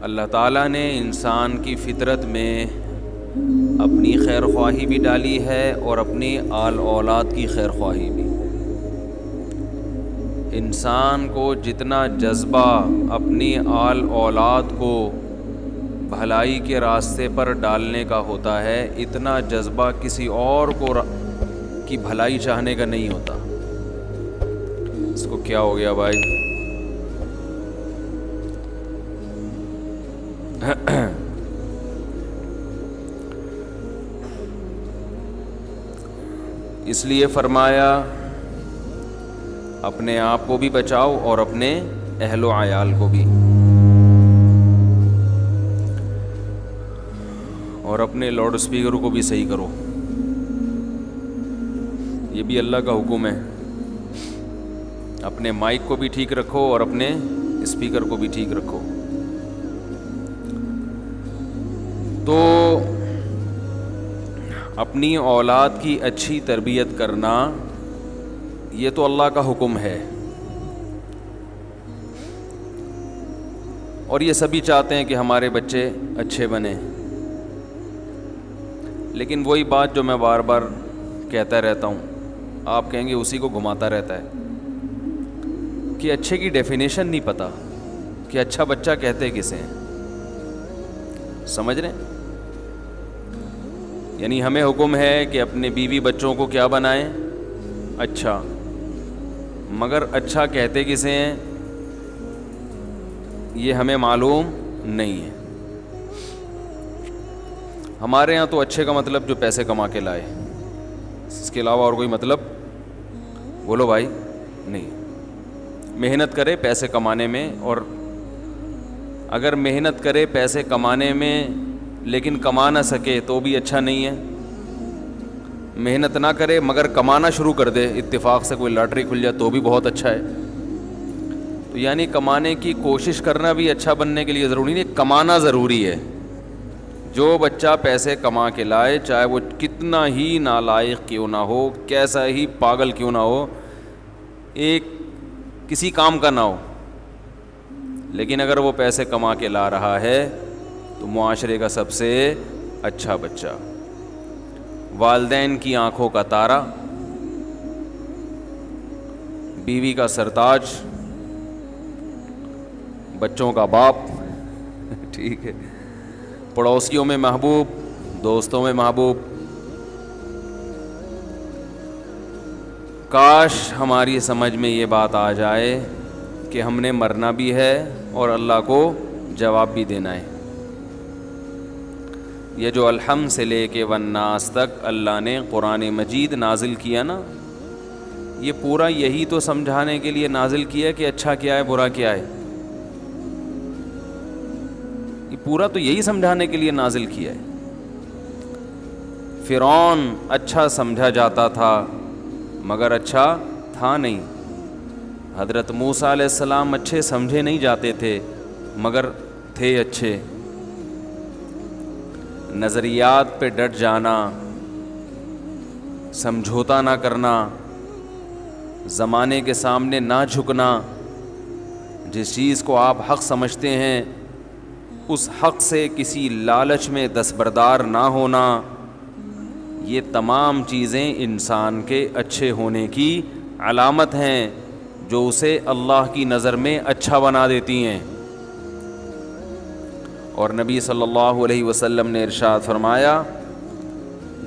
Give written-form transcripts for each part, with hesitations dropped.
اللہ تعالیٰ نے انسان کی فطرت میں اپنی خیر خواہی بھی ڈالی ہے اور اپنی آل اولاد کی خیر خواہی بھی. انسان کو جتنا جذبہ اپنی آل اولاد کو بھلائی کے راستے پر ڈالنے کا ہوتا ہے، اتنا جذبہ کسی اور کو کی بھلائی چاہنے کا نہیں ہوتا. اس کو کیا ہو گیا بھائی؟ اس لیے فرمایا اپنے آپ کو بھی بچاؤ اور اپنے اہل و عیال کو بھی، اور اپنے لاؤڈ اسپیکر کو بھی صحیح کرو. یہ بھی اللہ کا حکم ہے. اپنے مائک کو بھی ٹھیک رکھو اور اپنے اسپیکر کو بھی ٹھیک رکھو. تو اپنی اولاد کی اچھی تربیت کرنا یہ تو اللہ کا حکم ہے، اور یہ سبھی چاہتے ہیں کہ ہمارے بچے اچھے بنیں. لیکن وہی بات جو میں بار بار کہتا رہتا ہوں، آپ کہیں گے اسی کو گھماتا رہتا ہے، کہ اچھے کی ڈیفینیشن نہیں پتہ کہ اچھا بچہ کہتے کسے ہیں. سمجھ رہے ہیں؟ یعنی ہمیں حکم ہے کہ اپنے بیوی بچوں کو کیا بنائیں؟ اچھا. مگر اچھا کہتے کسے ہیں یہ ہمیں معلوم نہیں ہے. ہمارے ہاں تو اچھے کا مطلب جو پیسے کما کے لائے، اس کے علاوہ اور کوئی مطلب بولو بھائی نہیں. محنت کرے پیسے کمانے میں، اور اگر محنت کرے پیسے کمانے میں لیکن کما نہ سکے تو بھی اچھا نہیں ہے. محنت نہ کرے مگر کمانا شروع کر دے، اتفاق سے کوئی لاٹری کھل جائے تو بھی بہت اچھا ہے. تو یعنی کمانے کی کوشش کرنا بھی اچھا بننے کے لیے ضروری نہیں، کمانا ضروری ہے. جو بچہ پیسے کما کے لائے، چاہے وہ کتنا ہی نالائق کیوں نہ ہو، کیسا ہی پاگل کیوں نہ ہو، ایک کسی کام کا نہ ہو، لیکن اگر وہ پیسے کما کے لا رہا ہے تو معاشرے کا سب سے اچھا بچہ، والدین کی آنکھوں کا تارا، بیوی کا سرتاج، بچوں کا باپ، ٹھیک ہے، پڑوسیوں میں محبوب، دوستوں میں محبوب. کاش ہماری سمجھ میں یہ بات آ جائے کہ ہم نے مرنا بھی ہے اور اللہ کو جواب بھی دینا ہے. یہ جو الحمد سے لے کے والناس تک اللہ نے قرآن مجید نازل کیا نا، یہ پورا یہی تو سمجھانے کے لیے نازل کیا کہ اچھا کیا ہے برا کیا ہے. یہ پورا تو یہی سمجھانے کے لیے نازل کیا ہے. فرعون اچھا سمجھا جاتا تھا مگر اچھا تھا نہیں. حضرت موسیٰ علیہ السلام اچھے سمجھے نہیں جاتے تھے مگر تھے اچھے. نظریات پہ ڈٹ جانا، سمجھوتا نہ کرنا، زمانے کے سامنے نہ جھکنا، جس چیز کو آپ حق سمجھتے ہیں اس حق سے کسی لالچ میں دستبردار نہ ہونا، یہ تمام چیزیں انسان کے اچھے ہونے کی علامت ہیں جو اسے اللہ کی نظر میں اچھا بنا دیتی ہیں. اور نبی صلی اللہ علیہ وسلم نے ارشاد فرمایا،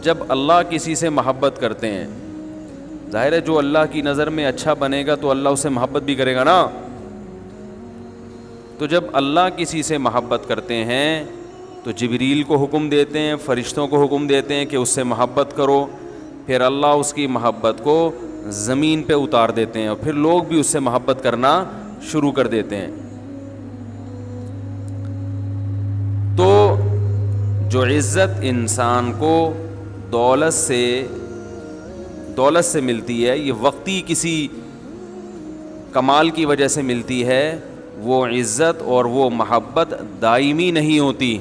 جب اللہ کسی سے محبت کرتے ہیں، ظاہر ہے جو اللہ کی نظر میں اچھا بنے گا تو اللہ اسے محبت بھی کرے گا نا. تو جب اللہ کسی سے محبت کرتے ہیں تو جبریل کو حکم دیتے ہیں، فرشتوں کو حکم دیتے ہیں کہ اس سے محبت کرو، پھر اللہ اس کی محبت کو زمین پہ اتار دیتے ہیں اور پھر لوگ بھی اس سے محبت کرنا شروع کر دیتے ہیں. تو جو عزت انسان کو دولت سے ملتی ہے، یہ وقتی کسی کمال کی وجہ سے ملتی ہے، وہ عزت اور وہ محبت دائمی نہیں ہوتی.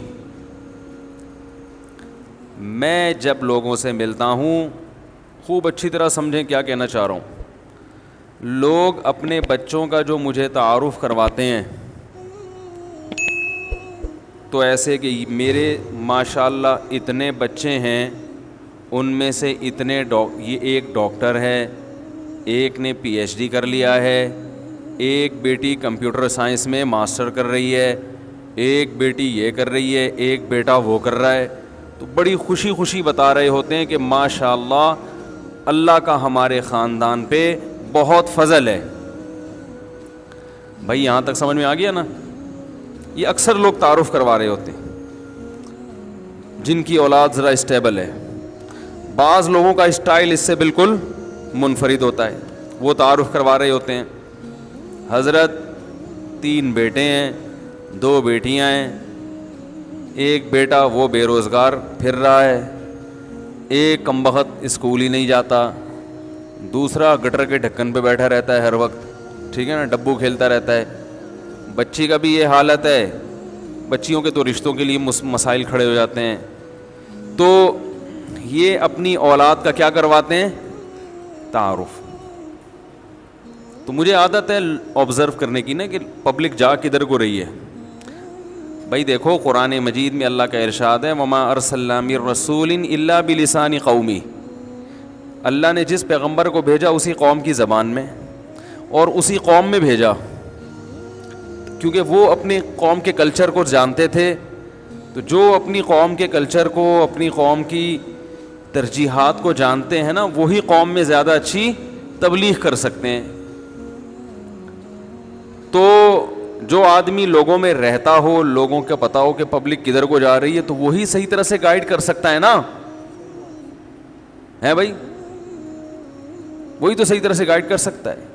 میں جب لوگوں سے ملتا ہوں، خوب اچھی طرح سمجھیں کیا کہنا چاہ رہا ہوں. لوگ اپنے بچوں کا جو مجھے تعارف کرواتے ہیں، تو ایسے کہ میرے ماشاءاللہ اتنے بچے ہیں، ان میں سے اتنے یہ ایک ڈاکٹر ہے، ایک نے پی ایچ ڈی کر لیا ہے، ایک بیٹی کمپیوٹر سائنس میں ماسٹر کر رہی ہے، ایک بیٹی یہ کر رہی ہے، ایک بیٹا وہ کر رہا ہے. تو بڑی خوشی خوشی بتا رہے ہوتے ہیں کہ ماشاءاللہ اللہ کا ہمارے خاندان پہ بہت فضل ہے. بھائی یہاں تک سمجھ میں آ گیا نا؟ یہ اکثر لوگ تعارف کروا رہے ہوتے ہیں جن کی اولاد ذرا اسٹیبل ہے. بعض لوگوں کا اسٹائل اس سے بالکل منفرد ہوتا ہے. وہ تعارف کروا رہے ہوتے ہیں حضرت 3 بیٹے ہیں، 2 بیٹیاں ہیں، ایک بیٹا وہ بے روزگار پھر رہا ہے، ایک کمبخت اسکول ہی نہیں جاتا، دوسرا گٹر کے ڈھکن پہ بیٹھا رہتا ہے ہر وقت، ٹھیک ہے نا، ڈبو کھیلتا رہتا ہے. بچی کا بھی یہ حالت ہے. بچیوں کے تو رشتوں کے لیے مسائل کھڑے ہو جاتے ہیں. تو یہ اپنی اولاد کا کیا کرواتے ہیں؟ تعارف. تو مجھے عادت ہے آبزرو کرنے کی نا کہ پبلک جا کدھر کو رہی ہے. بھائی دیکھو قرآن مجید میں اللہ کا ارشاد ہے وما ارسلنا من رسول الا بلسان قومی. اللہ نے جس پیغمبر کو بھیجا اسی قوم کی زبان میں اور اسی قوم میں بھیجا، کیونکہ وہ اپنے قوم کے کلچر کو جانتے تھے. تو جو اپنی قوم کے کلچر کو، اپنی قوم کی ترجیحات کو جانتے ہیں نا، وہی قوم میں زیادہ اچھی تبلیغ کر سکتے ہیں. تو جو آدمی لوگوں میں رہتا ہو، لوگوں کا پتہ ہو کہ پبلک کدھر کو جا رہی ہے، تو وہی صحیح طرح سے گائیڈ کر سکتا ہے نا، ہے بھائی؟ وہی تو صحیح طرح سے گائیڈ کر سکتا ہے.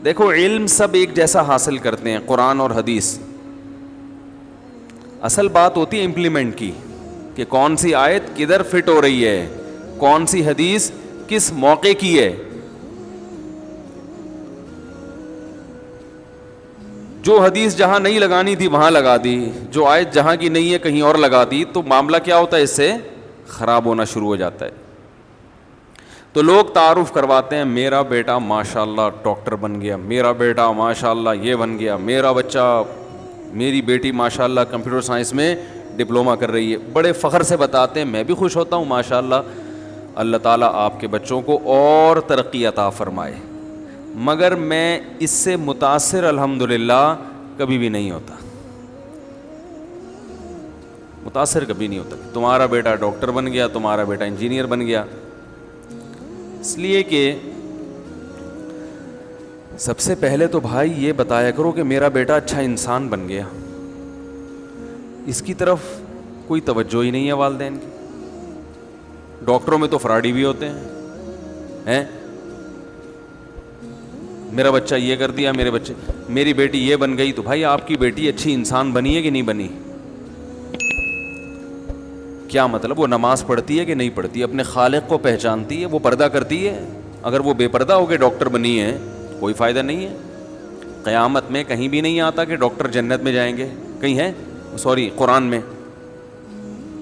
دیکھو علم سب ایک جیسا حاصل کرتے ہیں، قرآن اور حدیث. اصل بات ہوتی ہے امپلیمنٹ کی، کہ کون سی آیت کدھر فٹ ہو رہی ہے، کون سی حدیث کس موقع کی ہے. جو حدیث جہاں نہیں لگانی تھی وہاں لگا دی، جو آیت جہاں کی نہیں ہے کہیں اور لگا دی، تو معاملہ کیا ہوتا ہے؟ اس سے خراب ہونا شروع ہو جاتا ہے. تو لوگ تعارف کرواتے ہیں میرا بیٹا ماشاءاللہ ڈاکٹر بن گیا، میرا بیٹا ماشاءاللہ یہ بن گیا، میرا بچہ، میری بیٹی ماشاءاللہ کمپیوٹر سائنس میں ڈپلومہ کر رہی ہے. بڑے فخر سے بتاتے ہیں. میں بھی خوش ہوتا ہوں ماشاءاللہ. اللہ تعالیٰ آپ کے بچوں کو اور ترقی عطا فرمائے. مگر میں اس سے متاثر الحمدللہ کبھی بھی نہیں ہوتا، متاثر کبھی نہیں ہوتا. تمہارا بیٹا ڈاکٹر بن گیا، تمہارا بیٹا انجینئر بن گیا. اس لیے کہ سب سے پہلے تو بھائی یہ بتایا کرو کہ میرا بیٹا اچھا انسان بن گیا. اس کی طرف کوئی توجہ ہی نہیں ہے والدین کی. ڈاکٹروں میں تو فراڈی بھی ہوتے ہیں. میرا بچہ یہ کر دیا، میری بیٹی یہ بن گئی. تو بھائی آپ کی بیٹی اچھی انسان بنی ہے کہ نہیں بنی؟ کیا مطلب؟ وہ نماز پڑھتی ہے کہ نہیں پڑھتی؟ اپنے خالق کو پہچانتی ہے؟ وہ پردہ کرتی ہے؟ اگر وہ بے پردہ ہو کے ڈاکٹر بنی ہے کوئی فائدہ نہیں ہے. قیامت میں کہیں بھی نہیں آتا کہ ڈاکٹر جنت میں جائیں گے. کہیں ہے؟ سوری، قرآن میں.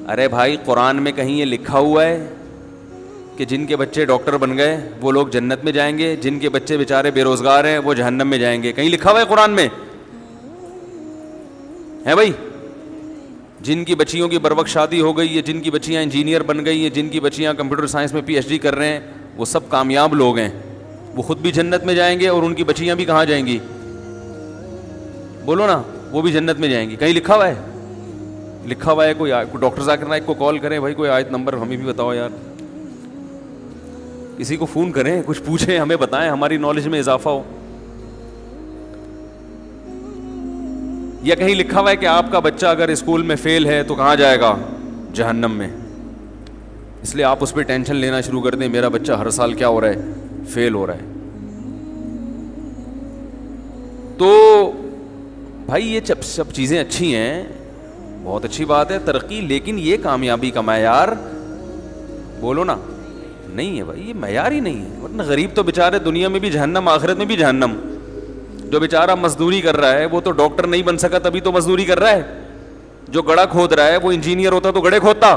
ارے بھائی قرآن میں کہیں یہ لکھا ہوا ہے کہ جن کے بچے ڈاکٹر بن گئے وہ لوگ جنت میں جائیں گے، جن کے بچے بیچارے بے روزگار ہیں وہ جہنم میں جائیں گے؟ کہیں لکھا ہوا ہے قرآن میں؟ ہے بھائی؟ جن کی بچیوں کی بروقت شادی ہو گئی ہے، جن کی بچیاں انجینئر بن گئی ہیں، جن کی بچیاں کمپیوٹر سائنس میں پی ایچ ڈی کر رہے ہیں، وہ سب کامیاب لوگ ہیں. وہ خود بھی جنت میں جائیں گے اور ان کی بچیاں بھی کہاں جائیں گی؟ بولو نا. وہ بھی جنت میں جائیں گی. کہیں لکھا ہوا ہے؟ لکھا ہوا ہے. کوئی ڈاکٹر ذاکر نائک کو کال کریں، بھائی کوئی آیت نمبر ہمیں بھی بتاؤ یار. کسی کو فون کریں، کچھ پوچھیں، ہمیں بتائیں، ہماری نالج میں اضافہ ہو. یا کہیں لکھا ہوا ہے کہ آپ کا بچہ اگر اسکول میں فیل ہے تو کہاں جائے گا؟ جہنم میں. اس لیے آپ اس پہ ٹینشن لینا شروع کر دیں، میرا بچہ ہر سال کیا ہو رہا ہے؟ فیل ہو رہا ہے. تو بھائی یہ سب چیزیں اچھی ہیں، بہت اچھی بات ہے ترقی، لیکن یہ کامیابی کا معیار بولو نا نہیں ہے بھائی. یہ معیار ہی نہیں ہے. ورنہ غریب تو بیچارے دنیا میں بھی جہنم، آخرت میں بھی جہنم. جو بیچارہ مزدوری کر رہا ہے وہ تو ڈاکٹر نہیں بن سکا تبھی تو مزدوری کر رہا ہے. جو گڑھا کھود رہا ہے وہ انجینئر ہوتا تو گڑھے کھودتا،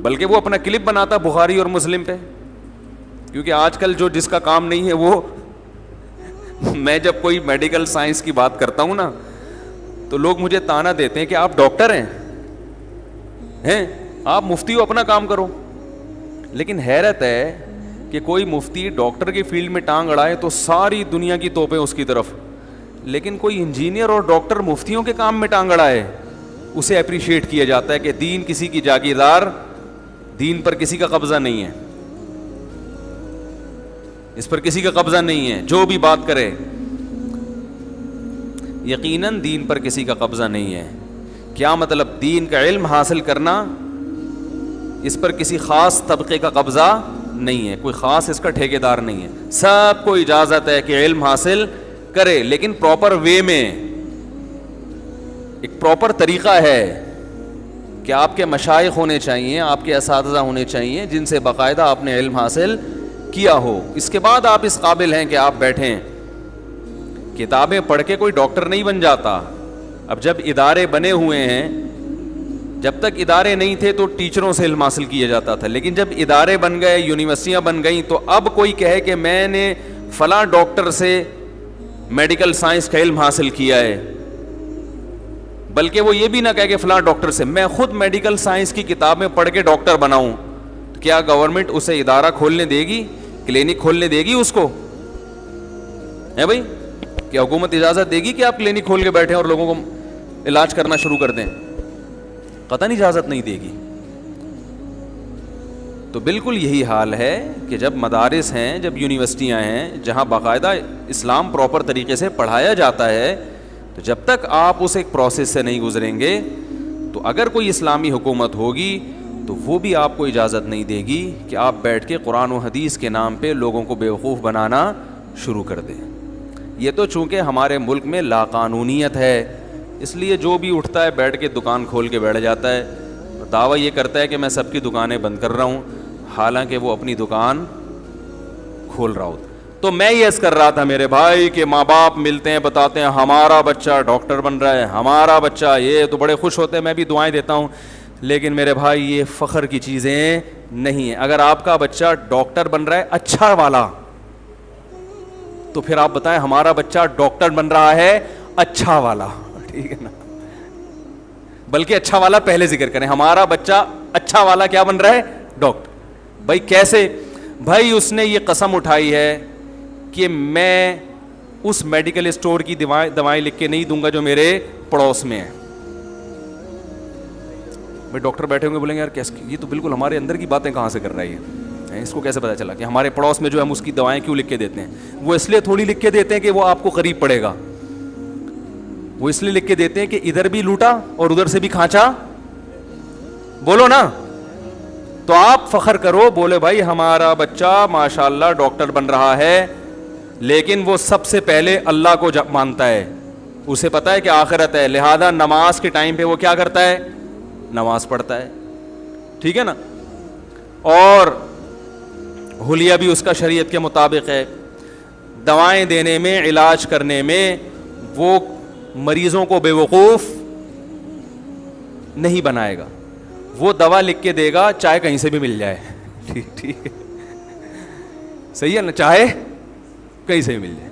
بلکہ وہ اپنا کلپ بناتا بخاری اور مسلم پہ. کیونکہ آج کل جو جس کا کام نہیں ہے وہ میں جب کوئی میڈیکل سائنس کی بات کرتا ہوں نا تو لوگ مجھے تانا دیتے ہیں کہ آپ ڈاکٹر ہیں آپ مفتی ہو, اپنا کام کرو. لیکن حیرت ہے کہ کوئی مفتی ڈاکٹر کی فیلڈ میں ٹانگ اڑائے تو ساری دنیا کی توپیں اس کی طرف, لیکن کوئی انجینئر اور ڈاکٹر مفتیوں کے کام میں ٹانگ اڑائے, اسے اپریشیٹ کیا جاتا ہے کہ دین کسی کی جاگیردار, دین پر کسی کا قبضہ نہیں ہے, اس پر کسی کا قبضہ نہیں ہے, جو بھی بات کرے. یقیناً دین پر کسی کا قبضہ نہیں ہے. کیا مطلب؟ دین کا علم حاصل کرنا, اس پر کسی خاص طبقے کا قبضہ نہیں ہے, کوئی خاص اس کا ٹھیکیدار نہیں ہے. سب کو اجازت ہے کہ علم حاصل کرے, لیکن پراپر وے میں. ایک پراپر طریقہ ہے کہ آپ کے مشائخ ہونے چاہیے, آپ کے اساتذہ ہونے چاہیے جن سے باقاعدہ آپ نے علم حاصل کیا ہو. اس کے بعد آپ اس قابل ہیں کہ آپ بیٹھیں. کتابیں پڑھ کے کوئی ڈاکٹر نہیں بن جاتا. اب جب ادارے بنے ہوئے ہیں, جب تک ادارے نہیں تھے تو ٹیچروں سے علم حاصل کیا جاتا تھا, لیکن جب ادارے بن گئے, یونیورسٹیاں بن گئیں, تو اب کوئی کہے کہ میں نے فلاں ڈاکٹر سے میڈیکل سائنس کا علم حاصل کیا ہے, بلکہ وہ یہ بھی نہ کہے کہ فلاں ڈاکٹر سے, میں خود میڈیکل سائنس کی کتابیں پڑھ کے ڈاکٹر بناؤں, تو کیا گورنمنٹ اسے ادارہ کھولنے دے گی, کلینک کھولنے دے گی اس کو؟ ہے بھائی, کیا حکومت اجازت دے گی کہ آپ کلینک کھول کے بیٹھیں اور لوگوں کو علاج کرنا شروع کر دیں؟ قطعاً اجازت نہیں دے گی. تو بالکل یہی حال ہے کہ جب مدارس ہیں, جب یونیورسٹیاں ہیں جہاں باقاعدہ اسلام پراپر طریقے سے پڑھایا جاتا ہے, تو جب تک آپ اس ایک پروسیس سے نہیں گزریں گے, تو اگر کوئی اسلامی حکومت ہوگی تو وہ بھی آپ کو اجازت نہیں دے گی کہ آپ بیٹھ کے قرآن و حدیث کے نام پہ لوگوں کو بیوقوف بنانا شروع کر دیں. یہ تو چونکہ ہمارے ملک میں لاقانونیت ہے, اس لیے جو بھی اٹھتا ہے بیٹھ کے دکان کھول کے بیٹھ جاتا ہے, دعویٰ یہ کرتا ہے کہ میں سب کی دکانیں بند کر رہا ہوں, حالانکہ وہ اپنی دکان کھول رہا ہوتا. تو میں یہ عرض کر رہا تھا میرے بھائی کہ ماں باپ ملتے ہیں, بتاتے ہیں ہمارا بچہ ڈاکٹر بن رہا ہے, ہمارا بچہ یہ, تو بڑے خوش ہوتے ہیں, میں بھی دعائیں دیتا ہوں. لیکن میرے بھائی یہ فخر کی چیزیں نہیں ہیں. اگر آپ کا بچہ ڈاکٹر بن رہا ہے اچھا والا, تو پھر آپ بتائیں ہمارا بچہ ڈاکٹر بن رہا ہے اچھا والا, ٹھیک ہے نا؟ بلکہ اچھا والا پہلے ذکر کریں, ہمارا بچہ اچھا والا کیا بن رہا ہے؟ ڈاکٹر. بھائی کیسے؟ بھائی اس نے یہ قسم اٹھائی ہے کہ میں اس میڈیکل اسٹور کی دوائیں لکھ کے نہیں دوں گا جو میرے پڑوس میں ہے. بھائی ڈاکٹر بیٹھے ہوں گے, بولیں گے یار کیسے, یہ تو بالکل ہمارے اندر کی باتیں کہاں سے کر رہی ہے, اس کو کیسے پتا چلا کہ ہمارے پڑوس میں جو ہم اس کی دوائیں کیوں لکھ کے دیتے ہیں؟ وہ اس لیے تھوڑی لکھ کے دیتے ہیں کہ وہ آپ کو قریب پڑے گا, وہ اس لیے لکھ کے دیتے ہیں کہ ادھر بھی لوٹا اور ادھر سے بھی کھانچا, بولو نا. تو آپ فخر کرو, بولے بھائی ہمارا بچہ ماشاءاللہ ڈاکٹر بن رہا ہے, لیکن وہ سب سے پہلے اللہ کو مانتا ہے, اسے پتا ہے کہ آخرت ہے, لہذا نماز کے ٹائم پہ وہ کیا کرتا ہے؟ نماز پڑھتا ہے, ٹھیک ہے نا؟ اور حلیہ بھی اس کا شریعت کے مطابق ہے. دوائیں دینے میں, علاج کرنے میں وہ مریضوں کو بے وقوف نہیں بنائے گا, وہ دوا لکھ کے دے گا چاہے کہیں سے بھی مل جائے, ٹھیک ہے, صحیح ہے نا, چاہے کہیں سے بھی مل جائے.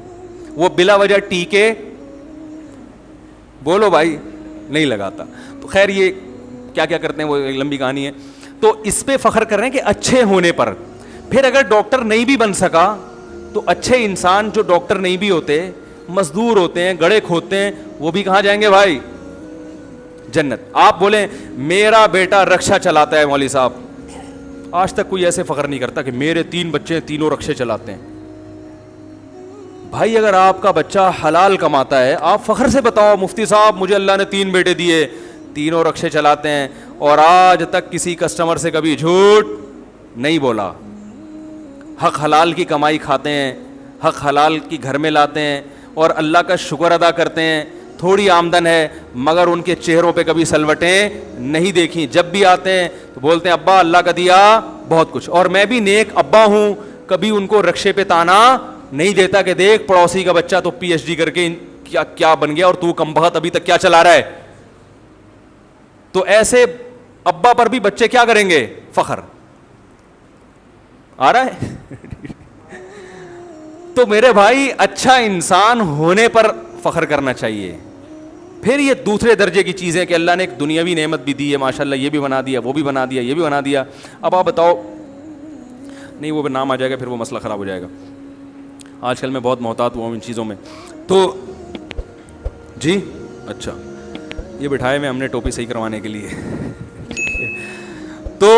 وہ بلا وجہ ٹیکے, بولو بھائی, نہیں لگاتا. تو خیر یہ کیا کیا کرتے ہیں وہ ایک لمبی کہانی ہے. تو اس پہ فخر کر رہے ہیں کہ اچھے ہونے پر. پھر اگر ڈاکٹر نہیں بھی بن سکا تو اچھے انسان جو ڈاکٹر نہیں بھی ہوتے, مزدور ہوتے ہیں, گڑھے کھودتے ہیں, وہ بھی کہاں جائیں گے بھائی؟ جنت. آپ بولیں میرا بیٹا رکشا چلاتا ہے مولوی صاحب, آج تک کوئی ایسے فخر نہیں کرتا کہ میرے 3 بچے تینوں رکشے چلاتے ہیں. بھائی اگر آپ کا بچہ حلال کماتا ہے, آپ فخر سے بتاؤ مفتی صاحب مجھے اللہ نے 3 بیٹے دیے, تینوں رکشے چلاتے ہیں, اور آج تک کسی کسٹمر سے کبھی جھوٹ نہیں بولا, حق حلال کی کمائی کھاتے ہیں, حق حلال کی گھر میں لاتے ہیں, اور اللہ کا شکر ادا کرتے ہیں. تھوڑی آمدن ہے مگر ان کے چہروں پہ کبھی سلوٹیں نہیں دیکھی. جب بھی آتے ہیں تو بولتے ہیں ابا اللہ کا دیا بہت کچھ, اور میں بھی نیک ابا ہوں, کبھی ان کو رکشے پہ تانا نہیں دیتا کہ دیکھ پڑوسی کا بچہ تو پی ایچ ڈی کر کے کیا بن گیا اور تو کم بخت ابھی تک کیا چلا رہا ہے. تو ایسے ابا پر بھی بچے کیا کریں گے؟ فخر. آ رہا ہے؟ تو میرے بھائی اچھا انسان ہونے پر فخر کرنا چاہیے. پھر یہ دوسرے درجے کی چیزیں کہ اللہ نے ایک دنیاوی نعمت بھی دی ہے ماشاءاللہ, یہ بھی بنا دیا, وہ بھی بنا دیا, یہ بھی بنا دیا. اب آپ بتاؤ, نہیں وہ نام آ جائے گا پھر وہ مسئلہ خراب ہو جائے گا. آج کل میں بہت محتاط ہوا ہوں ان چیزوں میں. تو جی اچھا یہ بٹھائے میں ہم نے ٹوپی صحیح کروانے کے لیے. تو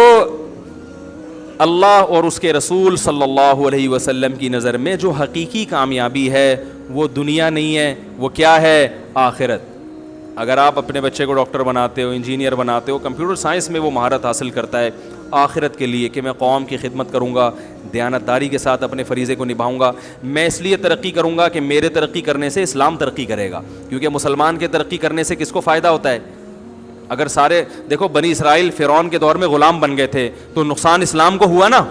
اللہ اور اس کے رسول صلی اللہ علیہ وسلم کی نظر میں جو حقیقی کامیابی ہے وہ دنیا نہیں ہے, وہ کیا ہے؟ آخرت. اگر آپ اپنے بچے کو ڈاکٹر بناتے ہو, انجینئر بناتے ہو, کمپیوٹر سائنس میں وہ مہارت حاصل کرتا ہے آخرت کے لیے کہ میں قوم کی خدمت کروں گا, دیانتداری کے ساتھ اپنے فریضے کو نبھاؤں گا, میں اس لیے ترقی کروں گا کہ میرے ترقی کرنے سے اسلام ترقی کرے گا. کیونکہ مسلمان کے ترقی کرنے سے کس کو فائدہ ہوتا ہے؟ اگر سارے دیکھو بنی اسرائیل فرعون کے دور میں غلام بن گئے تھے تو نقصان اسلام کو ہوا نا,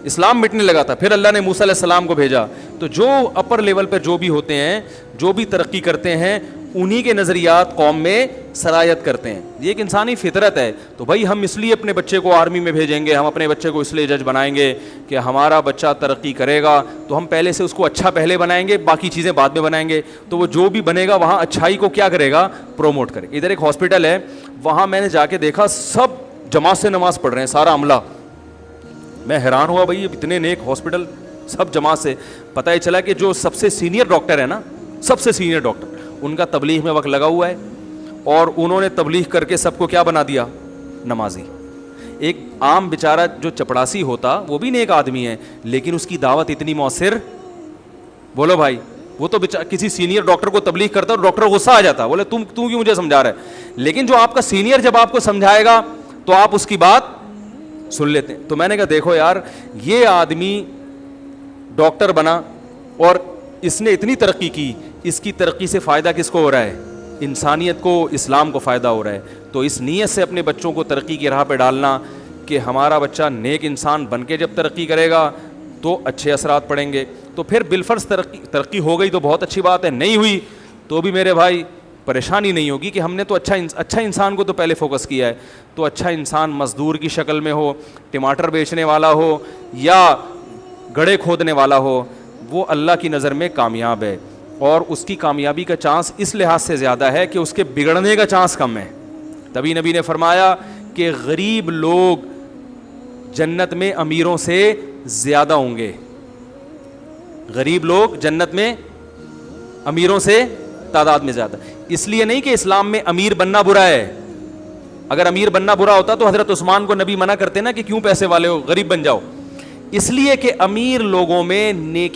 اسلام مٹنے لگا تھا. پھر اللہ نے موسیٰ علیہ السلام کو بھیجا. تو جو اپر لیول پہ جو بھی ہوتے ہیں, جو بھی ترقی کرتے ہیں, انہی کے نظریات قوم میں سرایت کرتے ہیں. یہ ایک انسانی فطرت ہے. تو بھائی ہم اس لیے اپنے بچے کو آرمی میں بھیجیں گے, ہم اپنے بچے کو اس لیے جج بنائیں گے کہ ہمارا بچہ ترقی کرے گا, تو ہم پہلے سے اس کو اچھا پہلے بنائیں گے, باقی چیزیں بعد میں بنائیں گے. تو وہ جو بھی بنے گا وہاں اچھائی کو کیا کرے گا؟ پروموٹ کرے گا. ادھر ایک ہاسپٹل ہے, وہاں میں نے جا کے دیکھا سب جماعت سے نماز پڑھ رہے ہیں, سارا عملہ. میں حیران ہوا بھائی اتنے نیک ہاسپٹل سب جماعت سے. پتہ ہی چلا کہ جو سب سے سینئر ڈاکٹر ہے نا, سب سے سینئر ڈاکٹر, ان کا تبلیغ میں وقت لگا ہوا ہے, اور انہوں نے تبلیغ کر کے سب کو کیا بنا دیا؟ نمازی. ایک عام بیچارہ جو چپڑاسی ہوتا وہ بھی نیک آدمی ہے, لیکن اس کی دعوت اتنی مؤثر, بولو بھائی, وہ تو کسی سینئر ڈاکٹر کو تبلیغ کرتا اور ڈاکٹر غصہ آ جاتا, بولے تم کیوں مجھے سمجھا رہا ہے. لیکن جو آپ کا سینئر جب آپ کو سمجھائے گا تو آپ اس کی بات سن لیتے ہیں. تو میں نے کہا دیکھو یار, یہ آدمی ڈاکٹر بنا اور اس نے اتنی ترقی کی, اس کی ترقی سے فائدہ کس کو ہو رہا ہے؟ انسانیت کو, اسلام کو فائدہ ہو رہا ہے. تو اس نیت سے اپنے بچوں کو ترقی کی راہ پہ ڈالنا کہ ہمارا بچہ نیک انسان بن کے جب ترقی کرے گا تو اچھے اثرات پڑیں گے. تو پھر بالفرض ترقی ہو گئی تو بہت اچھی بات ہے, نہیں ہوئی تو بھی میرے بھائی پریشانی نہیں ہوگی کہ ہم نے تو اچھا انسان کو تو پہلے فوکس کیا ہے. تو اچھا انسان مزدور کی شکل میں ہو, ٹماٹر بیچنے والا ہو یا گڑھے کھودنے والا ہو, وہ اللہ کی نظر میں کامیاب ہے, اور اس کی کامیابی کا چانس اس لحاظ سے زیادہ ہے کہ اس کے بگڑنے کا چانس کم ہے. تبھی نبی نے فرمایا کہ غریب لوگ جنت میں امیروں سے زیادہ ہوں گے. غریب لوگ جنت میں امیروں سے تعداد میں زیادہ. اس لیے نہیں کہ اسلام میں امیر بننا برا ہے. اگر امیر بننا برا ہوتا تو حضرت عثمان کو نبی منع کرتے نا کہ کیوں پیسے والے ہو, غریب بن جاؤ. اس لیے کہ امیر لوگوں میں نیکی